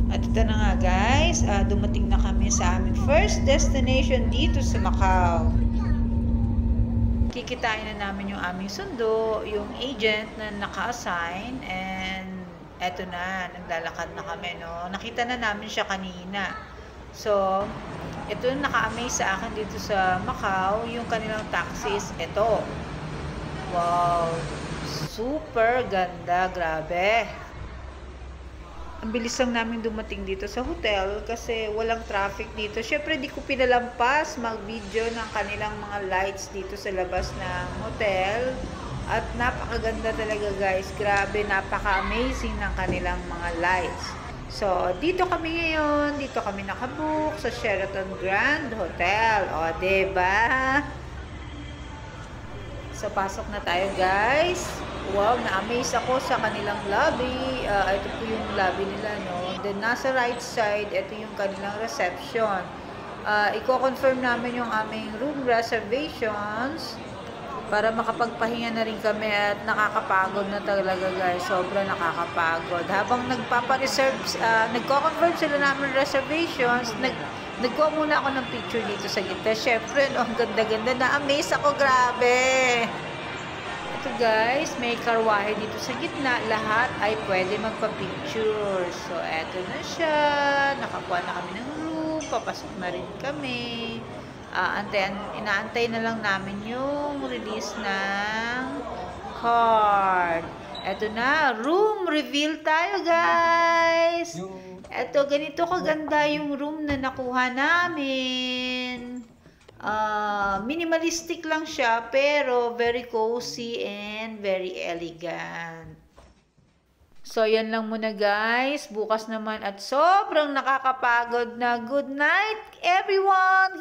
At ito na nga guys, dumating na kami sa aming first destination dito sa Macau. Kikitain na namin yung aming sundo, yung agent na naka-assign, and eto na, naglalakad na kami, no? Nakita na namin siya kanina. So, ito yung naka-amaze sa akin dito sa Macau, yung kanilang taxis, ito. Wow! Super ganda, grabe! Ang bilis lang namin dumating dito sa hotel kasi walang traffic dito. Syempre di ko pinalampas mag-video ng kanilang mga lights dito sa labas ng hotel. At napakaganda talaga guys. Grabe, napaka-amazing ng kanilang mga lights. So, dito kami ngayon. Dito kami nakabook sa Sheraton Grand Hotel. O, diba? So, pasok na tayo guys. Wow, na-amaze ako sa kanilang lobby. Ito po yung lobby nila, no? Then, nasa right side, ito yung kanilang reception. Iko-confirm namin yung aming room reservations para makapagpahinga na rin kami at nakakapagod na talaga guys. Sobrang nakakapagod. Habang nagko-confirm sila namin reservations, nagkuha muna ako ng picture dito sa gitna. Syempre, no, ang ganda-ganda. Na-amaze ako, grabe! Ito guys, may karwahe dito sa gitna. Lahat ay pwede magpa-picture. So, eto na siya. Nakakuha na kami ng room. Papasok na rin kami. Inaantay na lang namin yung release ng card. Eto na, room reveal tayo guys. Eto, ganito kaganda yung room na nakuha namin. Minimalistic lang siya pero very cozy and very elegant. So, yan lang muna guys. Bukas naman at sobrang nakakapagod na good night everyone!